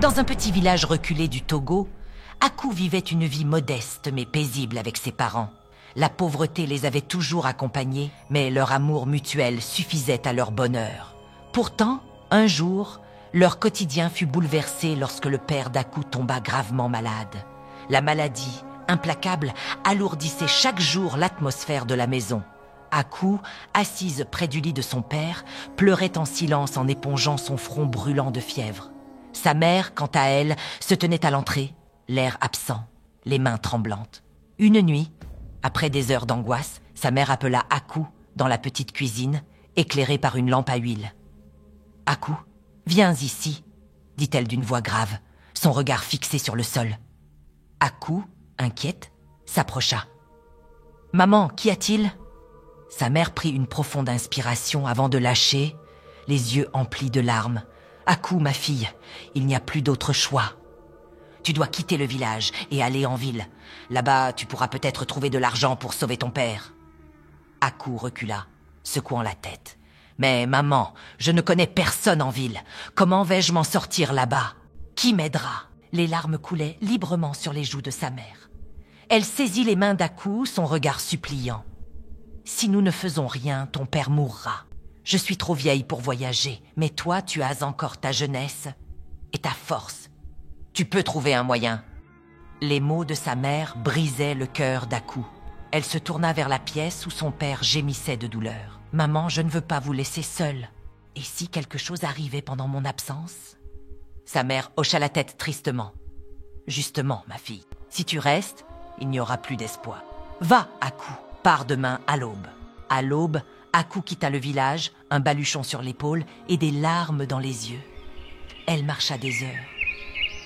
Dans un petit village reculé du Togo, Aku vivait une vie modeste mais paisible avec ses parents. La pauvreté les avait toujours accompagnés, mais leur amour mutuel suffisait à leur bonheur. Pourtant, un jour, leur quotidien fut bouleversé lorsque le père d'Aku tomba gravement malade. La maladie, implacable, alourdissait chaque jour l'atmosphère de la maison. Aku, assise près du lit de son père, pleurait en silence en épongeant son front brûlant de fièvre. Sa mère, quant à elle, se tenait à l'entrée, l'air absent, les mains tremblantes. Une nuit, après des heures d'angoisse, sa mère appela Aku dans la petite cuisine, éclairée par une lampe à huile. « Aku, viens ici », dit-elle d'une voix grave, son regard fixé sur le sol. Aku, inquiète, s'approcha. « Maman, qu'y a-t-il » Sa mère prit une profonde inspiration avant de lâcher, les yeux emplis de larmes. « Aku, ma fille, il n'y a plus d'autre choix. Tu dois quitter le village et aller en ville. Là-bas, tu pourras peut-être trouver de l'argent pour sauver ton père. » Aku recula, secouant la tête. « Mais maman, je ne connais personne en ville. Comment vais-je m'en sortir là-bas? Qui m'aidera ?» Les larmes coulaient librement sur les joues de sa mère. Elle saisit les mains d'Aku, son regard suppliant. « Si nous ne faisons rien, ton père mourra. Je suis trop vieille pour voyager, mais toi, tu as encore ta jeunesse et ta force. Tu peux trouver un moyen. » Les mots de sa mère brisaient le cœur d'Aku. Elle se tourna vers la pièce où son père gémissait de douleur. « Maman, je ne veux pas vous laisser seule. Et si quelque chose arrivait pendant mon absence ?» Sa mère hocha la tête tristement. « Justement, ma fille, si tu restes, il n'y aura plus d'espoir. Va, Aku, pars demain à l'aube. » À l'aube, Aku quitta le village, un baluchon sur l'épaule et des larmes dans les yeux. Elle marcha des heures,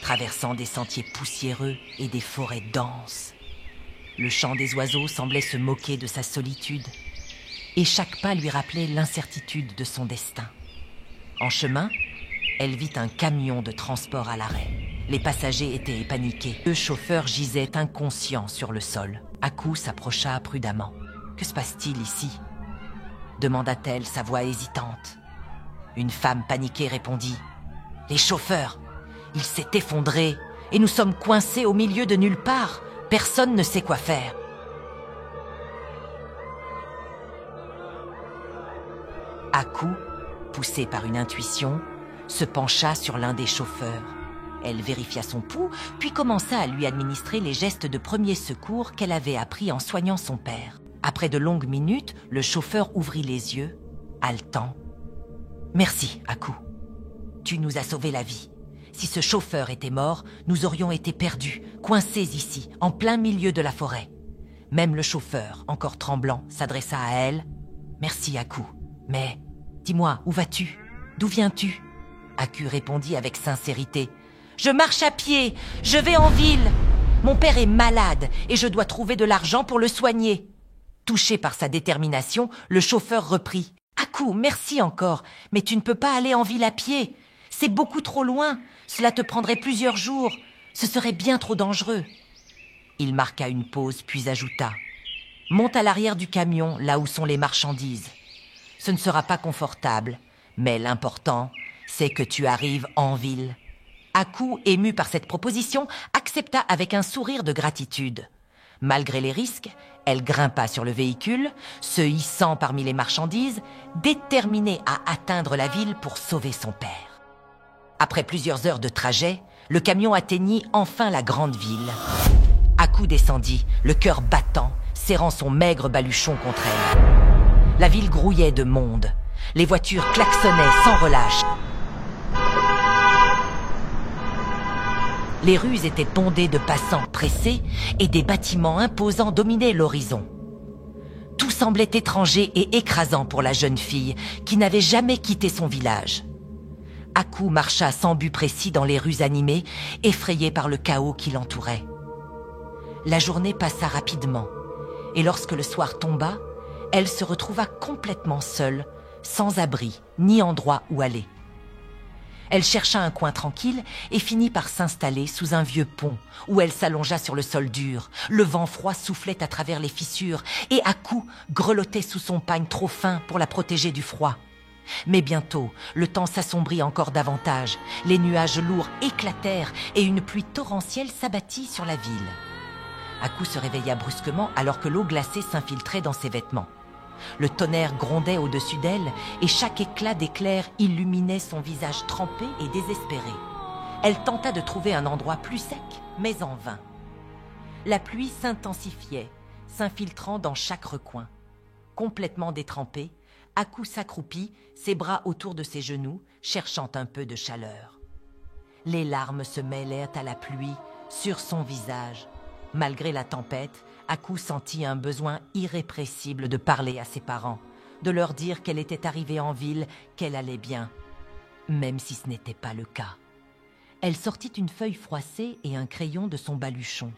traversant des sentiers poussiéreux et des forêts denses. Le chant des oiseaux semblait se moquer de sa solitude, et chaque pas lui rappelait l'incertitude de son destin. En chemin, elle vit un camion de transport à l'arrêt. Les passagers étaient paniqués. Le chauffeur gisait inconscient sur le sol. Aku s'approcha prudemment. « Que se passe-t-il ici ?» demanda-t-elle, sa voix hésitante. Une femme paniquée répondit. « Les chauffeurs, il s'est effondré et nous sommes coincés au milieu de nulle part. Personne ne sait quoi faire. » Aku, poussée par une intuition, se pencha sur l'un des chauffeurs. Elle vérifia son pouls, puis commença à lui administrer les gestes de premier secours qu'elle avait appris en soignant son père. Après de longues minutes, le chauffeur ouvrit les yeux, haletant. « Merci, Aku. Tu nous as sauvé la vie. Si ce chauffeur était mort, nous aurions été perdus, coincés ici, en plein milieu de la forêt. » Même le chauffeur, encore tremblant, s'adressa à elle. « Merci, Aku. Mais, dis-moi, où vas-tu? D'où viens-tu » Aku répondit avec sincérité. « Je marche à pied, je vais en ville. Mon père est malade et je dois trouver de l'argent pour le soigner. » Touché par sa détermination, le chauffeur reprit. « Aku, merci encore, mais tu ne peux pas aller en ville à pied. C'est beaucoup trop loin, cela te prendrait plusieurs jours. Ce serait bien trop dangereux. » Il marqua une pause, puis ajouta. « Monte à l'arrière du camion, là où sont les marchandises. Ce ne sera pas confortable, mais l'important, c'est que tu arrives en ville. » Aku, ému par cette proposition, accepta avec un sourire de gratitude. Malgré les risques, elle grimpa sur le véhicule, se hissant parmi les marchandises, déterminée à atteindre la ville pour sauver son père. Après plusieurs heures de trajet, le camion atteignit enfin la grande ville. Aku descendit, le cœur battant, serrant son maigre baluchon contre elle. La ville grouillait de monde. Les voitures klaxonnaient sans relâche. Les rues étaient bondées de passants pressés et des bâtiments imposants dominaient l'horizon. Tout semblait étranger et écrasant pour la jeune fille qui n'avait jamais quitté son village. Aku marcha sans but précis dans les rues animées, effrayée par le chaos qui l'entourait. La journée passa rapidement et lorsque le soir tomba, elle se retrouva complètement seule, sans abri ni endroit où aller. Elle chercha un coin tranquille et finit par s'installer sous un vieux pont où elle s'allongea sur le sol dur. Le vent froid soufflait à travers les fissures et Aku grelottait sous son pagne trop fin pour la protéger du froid. Mais bientôt, le temps s'assombrit encore davantage. Les nuages lourds éclatèrent et une pluie torrentielle s'abattit sur la ville. Aku se réveilla brusquement alors que l'eau glacée s'infiltrait dans ses vêtements. Le tonnerre grondait au-dessus d'elle et chaque éclat d'éclair illuminait son visage trempé et désespéré. Elle tenta de trouver un endroit plus sec, mais en vain. La pluie s'intensifiait, s'infiltrant dans chaque recoin. Complètement détrempée, Aku s'accroupit, ses bras autour de ses genoux, cherchant un peu de chaleur. Les larmes se mêlèrent à la pluie sur son visage. Malgré la tempête, Aku sentit un besoin irrépressible de parler à ses parents, de leur dire qu'elle était arrivée en ville, qu'elle allait bien, même si ce n'était pas le cas. Elle sortit une feuille froissée et un crayon de son baluchon.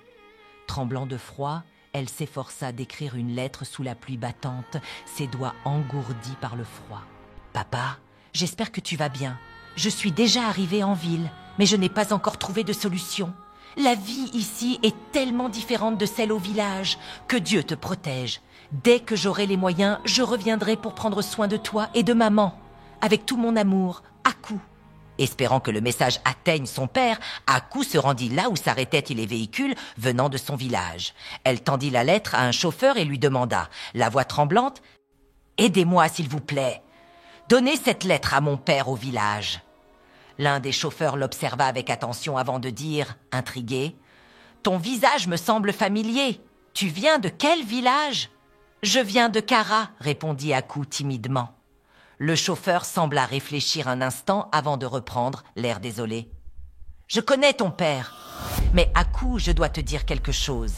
Tremblant de froid, elle s'efforça d'écrire une lettre sous la pluie battante, ses doigts engourdis par le froid. « Papa, j'espère que tu vas bien. Je suis déjà arrivée en ville, mais je n'ai pas encore trouvé de solution. La vie ici est tellement différente de celle au village. Que Dieu te protège. Dès que j'aurai les moyens, je reviendrai pour prendre soin de toi et de maman. Avec tout mon amour, Aku. » Espérant que le message atteigne son père, Aku se rendit là où s'arrêtaient les véhicules venant de son village. Elle tendit la lettre à un chauffeur et lui demanda, la voix tremblante, « Aidez-moi, s'il vous plaît. Donnez cette lettre à mon père au village. » L'un des chauffeurs l'observa avec attention avant de dire, intrigué, « Ton visage me semble familier. Tu viens de quel village ?»« Je viens de Kara, » répondit Aku timidement. Le chauffeur sembla réfléchir un instant avant de reprendre, l'air désolé. « Je connais ton père, mais Aku, je dois te dire quelque chose.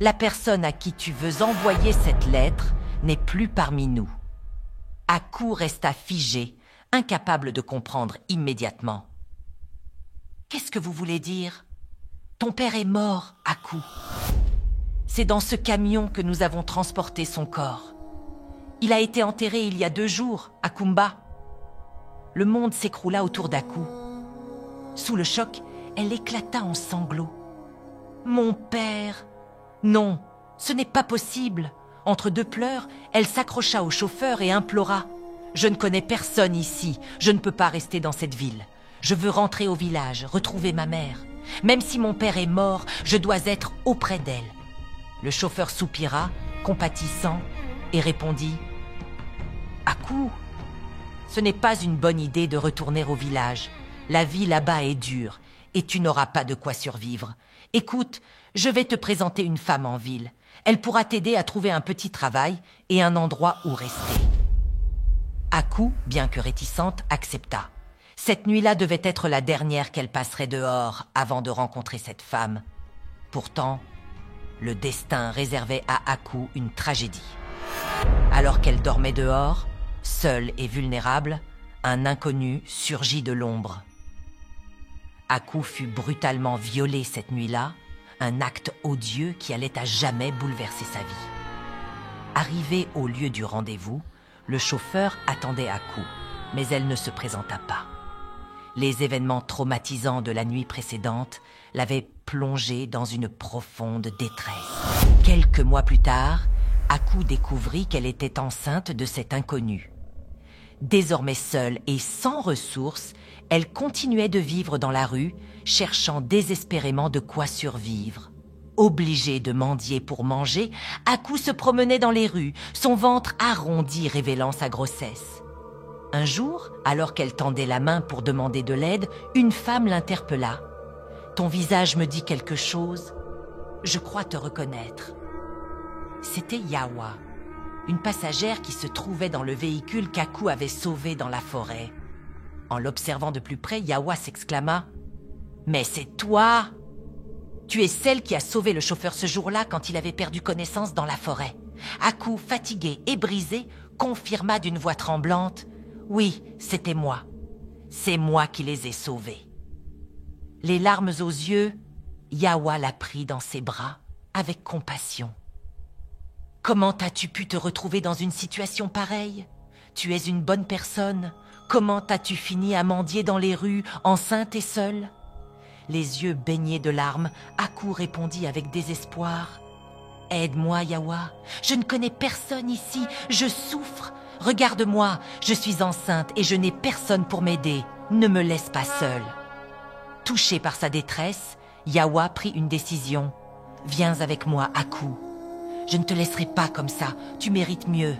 La personne à qui tu veux envoyer cette lettre n'est plus parmi nous. » Aku resta figé, incapable de comprendre immédiatement. « Qu'est-ce que vous voulez dire ? Ton père est mort, Aku. C'est dans ce camion que nous avons transporté son corps. Il a été enterré il y a 2 jours, à Kumba. » Le monde s'écroula autour d'Aku. Sous le choc, elle éclata en sanglots. « Mon père ! Non, ce n'est pas possible !» Entre 2 pleurs, elle s'accrocha au chauffeur et implora. « Je ne connais personne ici, je ne peux pas rester dans cette ville. Je veux rentrer au village, retrouver ma mère. Même si mon père est mort, je dois être auprès d'elle. » Le chauffeur soupira, compatissant, et répondit « Aku, ce n'est pas une bonne idée de retourner au village. La vie là-bas est dure et tu n'auras pas de quoi survivre. Écoute, je vais te présenter une femme en ville. Elle pourra t'aider à trouver un petit travail et un endroit où rester. » Aku, bien que réticente, accepta. Cette nuit-là devait être la dernière qu'elle passerait dehors avant de rencontrer cette femme. Pourtant, le destin réservait à Aku une tragédie. Alors qu'elle dormait dehors, seule et vulnérable, un inconnu surgit de l'ombre. Aku fut brutalement violée cette nuit-là, un acte odieux qui allait à jamais bouleverser sa vie. Arrivée au lieu du rendez-vous, le chauffeur attendait Aku, mais elle ne se présenta pas. Les événements traumatisants de la nuit précédente l'avaient plongée dans une profonde détresse. Quelques mois plus tard, Aku découvrit qu'elle était enceinte de cet inconnu. Désormais seule et sans ressources, elle continuait de vivre dans la rue, cherchant désespérément de quoi survivre. Obligée de mendier pour manger, Aku se promenait dans les rues, son ventre arrondi révélant sa grossesse. Un jour, alors qu'elle tendait la main pour demander de l'aide, une femme l'interpella. « Ton visage me dit quelque chose. Je crois te reconnaître. » C'était Yawa, une passagère qui se trouvait dans le véhicule qu'Aku avait sauvé dans la forêt. En l'observant de plus près, Yawa s'exclama « Mais c'est toi! Tu es celle qui a sauvé le chauffeur ce jour-là quand il avait perdu connaissance dans la forêt. » Aku, fatigué et brisé, confirma d'une voix tremblante « Oui, c'était moi. C'est moi qui les ai sauvés. » Les larmes aux yeux, Yawa la prit dans ses bras avec compassion. « Comment as-tu pu te retrouver dans une situation pareille? Tu es une bonne personne. Comment as-tu fini à mendier dans les rues, enceinte et seule ?» Les yeux baignés de larmes, Aku répondit avec désespoir. « Aide-moi, Yawa. Je ne connais personne ici. Je souffre. Regarde-moi, je suis enceinte et je n'ai personne pour m'aider. Ne me laisse pas seule. » Touché par sa détresse, Yawa prit une décision. « Viens avec moi, Aku. Je ne te laisserai pas comme ça, tu mérites mieux. »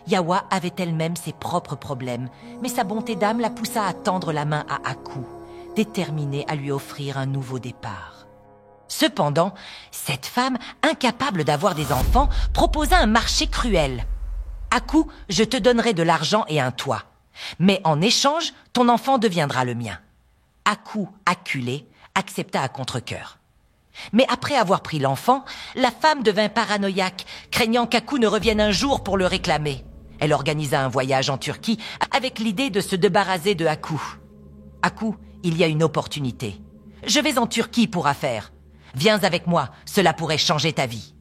Yawa avait elle-même ses propres problèmes, mais sa bonté d'âme la poussa à tendre la main à Aku, déterminée à lui offrir un nouveau départ. Cependant, cette femme, incapable d'avoir des enfants, proposa un marché cruel. « Aku, je te donnerai de l'argent et un toit, mais en échange, ton enfant deviendra le mien. » Aku, acculée, accepta à contre-cœur. Mais après avoir pris l'enfant, la femme devint paranoïaque, craignant qu'Aku ne revienne un jour pour le réclamer. Elle organisa un voyage en Turquie avec l'idée de se débarrasser de Aku. « Aku, il y a une opportunité. Je vais en Turquie pour affaires. Viens avec moi, cela pourrait changer ta vie. »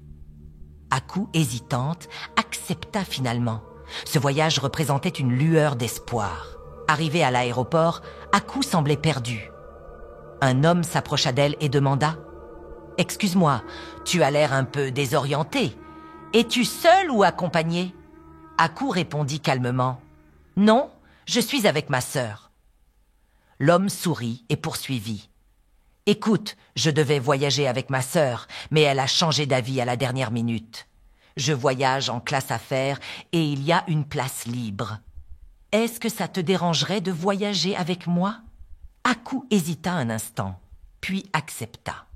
Aku, hésitante, accepta finalement. Ce voyage représentait une lueur d'espoir. Arrivée à l'aéroport, Aku semblait perdue. Un homme s'approcha d'elle et demanda « Excuse-moi, tu as l'air un peu désorientée. Es-tu seule ou accompagnée ?» Aku répondit calmement « Non, je suis avec ma sœur. » L'homme sourit et poursuivit « Écoute, je devais voyager avec ma sœur, mais elle a changé d'avis à la dernière minute. Je voyage en classe affaires et il y a une place libre. Est-ce que ça te dérangerait de voyager avec moi ?» Aku hésita un instant, puis accepta.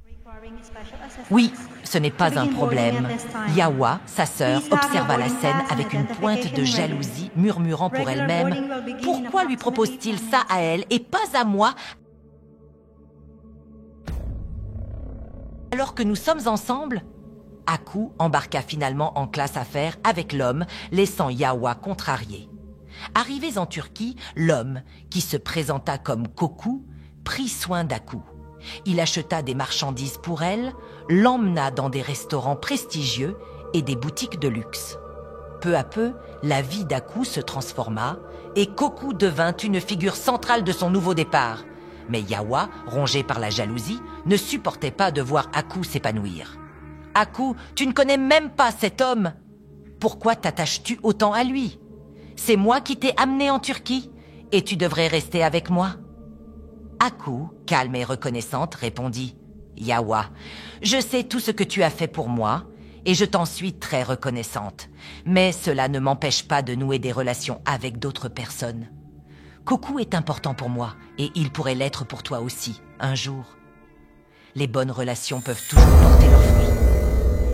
« Oui, ce n'est pas un problème. » Yawa, sa sœur, observa la scène avec une pointe de jalousie, murmurant pour elle-même « Pourquoi lui propose-t-il ça à elle et pas à moi alors que nous sommes ensemble ?» Aku embarqua finalement en classe affaires avec l'homme, laissant Yawa contrariée. Arrivés en Turquie, l'homme, qui se présenta comme Koku, prit soin d'Aku. Il acheta des marchandises pour elle, l'emmena dans des restaurants prestigieux et des boutiques de luxe. Peu à peu, la vie d'Aku se transforma et Koku devint une figure centrale de son nouveau départ. Mais Yawa, rongé par la jalousie, ne supportait pas de voir Aku s'épanouir. « Aku, tu ne connais même pas cet homme. Pourquoi t'attaches-tu autant à lui ? C'est moi qui t'ai amené en Turquie et tu devrais rester avec moi. » Aku, calme et reconnaissante, répondit « Yawa, je sais tout ce que tu as fait pour moi et je t'en suis très reconnaissante. Mais cela ne m'empêche pas de nouer des relations avec d'autres personnes. Koku est important pour moi et il pourrait l'être pour toi aussi, un jour. Les bonnes relations peuvent toujours porter leurs fruits. »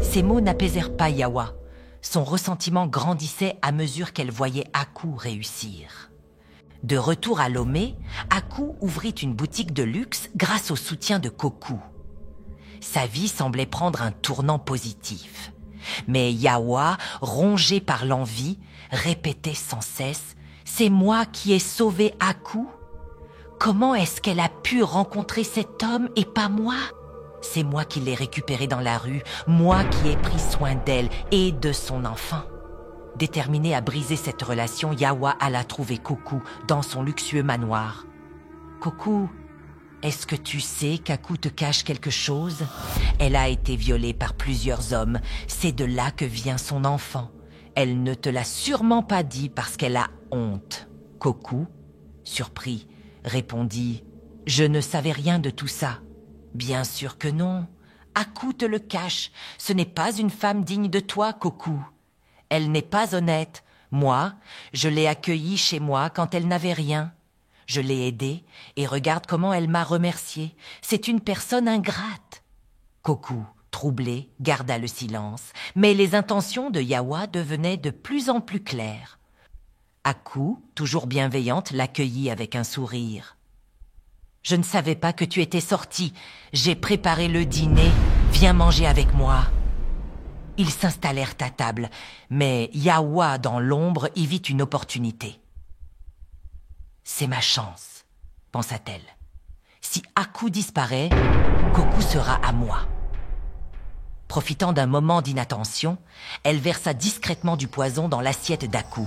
Ces mots n'apaisèrent pas Yawa. Son ressentiment grandissait à mesure qu'elle voyait Aku réussir. De retour à Lomé, Aku ouvrit une boutique de luxe grâce au soutien de Koku. Sa vie semblait prendre un tournant positif. Mais Yawa, rongé par l'envie, répétait sans cesse « C'est moi qui ai sauvé Aku ? Comment est-ce qu'elle a pu rencontrer cet homme et pas moi ? C'est moi qui l'ai récupérée dans la rue, moi qui ai pris soin d'elle et de son enfant. » Déterminée à briser cette relation, Yawa alla trouver Koku dans son luxueux manoir. « Koku, est-ce que tu sais qu'Aku te cache quelque chose ? Elle a été violée par plusieurs hommes, c'est de là que vient son enfant. Elle ne te l'a sûrement pas dit parce qu'elle a honte. » Koku, surpris, répondit « Je ne savais rien de tout ça. » « Bien sûr que non. Aku te le cache. Ce n'est pas une femme digne de toi, Koku. Elle n'est pas honnête. Moi, je l'ai accueillie chez moi quand elle n'avait rien. Je l'ai aidée et regarde comment elle m'a remerciée. C'est une personne ingrate. » Koku, troublé, garda le silence, mais les intentions de Yawa devenaient de plus en plus claires. Aku, toujours bienveillante, l'accueillit avec un sourire. « Je ne savais pas que tu étais sortie. J'ai préparé le dîner. Viens manger avec moi. » Ils s'installèrent à table, mais Yawa, dans l'ombre, y vit une opportunité. « C'est ma chance, » pensa-t-elle. « Si Aku disparaît, Koku sera à moi. » Profitant d'un moment d'inattention, elle versa discrètement du poison dans l'assiette d'Aku.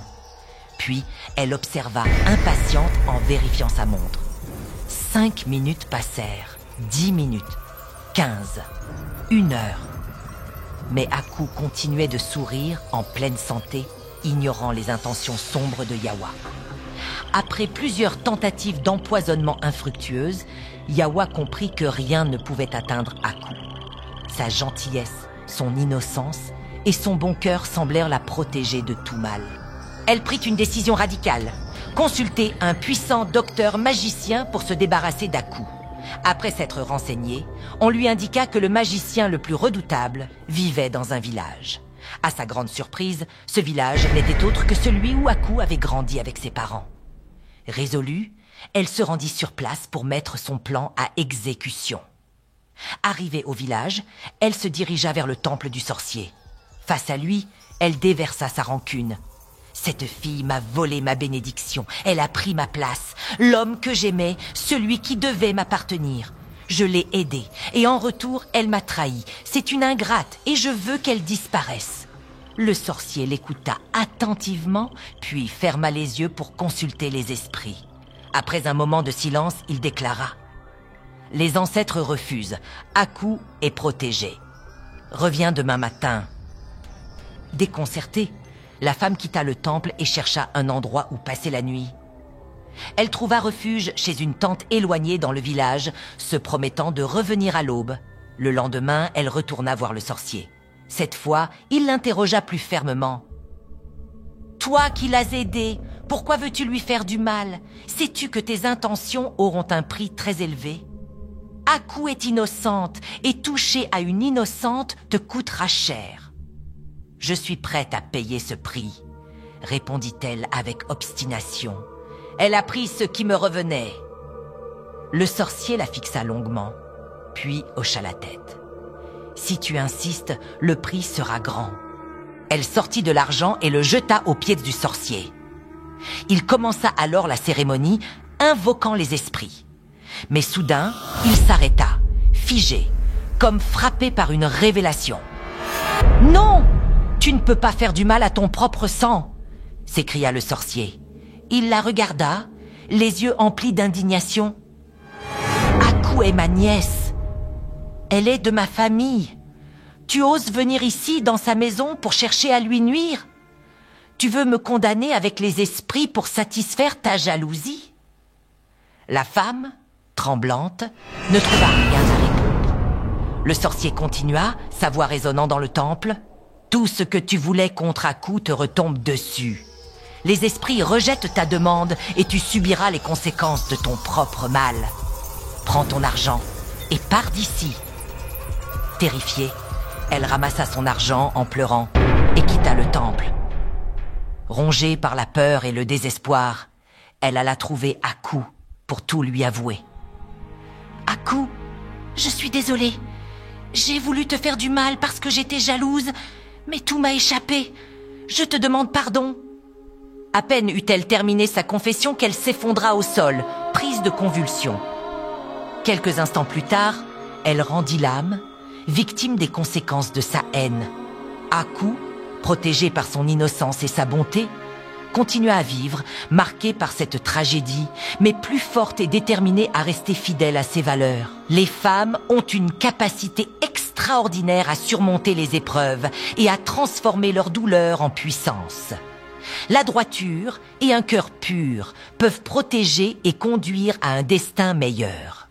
Puis, elle observa, impatiente, en vérifiant sa montre. 5 minutes passèrent, 10 minutes, 15, 1 heure. Mais Aku continuait de sourire en pleine santé ignorant les intentions sombres de Yawa. Après plusieurs tentatives d'empoisonnement infructueuses, Yawa comprit que rien ne pouvait atteindre Aku. Sa gentillesse, son innocence et son bon cœur semblèrent la protéger de tout mal. Elle prit une décision radicale, consulter un puissant docteur magicien pour se débarrasser d'Aku. Après s'être renseignée, on lui indiqua que le magicien le plus redoutable vivait dans un village. À sa grande surprise, ce village n'était autre que celui où Aku avait grandi avec ses parents. Résolue, elle se rendit sur place pour mettre son plan à exécution. Arrivée au village, elle se dirigea vers le temple du sorcier. Face à lui, elle déversa sa rancune. Cette fille m'a volé ma bénédiction, elle a pris ma place, l'homme que j'aimais, celui qui devait m'appartenir. Je l'ai aidée, et en retour, elle m'a trahi. C'est une ingrate, et je veux qu'elle disparaisse. Le sorcier l'écouta attentivement, puis ferma les yeux pour consulter les esprits. Après un moment de silence, il déclara « Les ancêtres refusent, Aku est protégé. Reviens demain matin. » Déconcertée, la femme quitta le temple et chercha un endroit où passer la nuit. Elle trouva refuge chez une tante éloignée dans le village, se promettant de revenir à l'aube. Le lendemain, elle retourna voir le sorcier. Cette fois, il l'interrogea plus fermement. « Toi qui l'as aidé, pourquoi veux-tu lui faire du mal? Sais-tu que tes intentions auront un prix très élevé? Aku est innocente, et toucher à une innocente te coûtera cher. » « Je suis prête à payer ce prix, » répondit-elle avec obstination. Elle a pris ce qui me revenait. Le sorcier la fixa longuement, puis hocha la tête. « Si tu insistes, le prix sera grand. » Elle sortit de l'argent et le jeta aux pieds du sorcier. Il commença alors la cérémonie, invoquant les esprits. Mais soudain, il s'arrêta, figé, comme frappé par une révélation. « Non! Tu ne peux pas faire du mal à ton propre sang !» s'écria le sorcier. Il la regarda, les yeux emplis d'indignation. « Aku est ma nièce. Elle est de ma famille. Tu oses venir ici, dans sa maison, pour chercher à lui nuire? Tu veux me condamner avec les esprits pour satisfaire ta jalousie ?» La femme, tremblante, ne trouva rien à répondre. Le sorcier continua, sa voix résonnant dans le temple. « Tout ce que tu voulais contre Aku te retombe dessus. Les esprits rejettent ta demande et tu subiras les conséquences de ton propre mal. Prends ton argent et pars d'ici. » Terrifiée, elle ramassa son argent en pleurant et quitta le temple. Rongée par la peur et le désespoir, elle alla trouver Aku pour tout lui avouer. « Aku, je suis désolée. J'ai voulu te faire du mal parce que j'étais jalouse, mais tout m'a échappé. Je te demande pardon. » À peine eut-elle terminé sa confession qu'elle s'effondra au sol, prise de convulsions. Quelques instants plus tard, elle rendit l'âme, victime des conséquences de sa haine. Aku, protégée par son innocence et sa bonté, continua à vivre, marquée par cette tragédie, mais plus forte et déterminée à rester fidèle à ses valeurs. Les femmes ont une capacité extraordinaire à surmonter les épreuves et à transformer leur douleur en puissance. La droiture et un cœur pur peuvent protéger et conduire à un destin meilleur.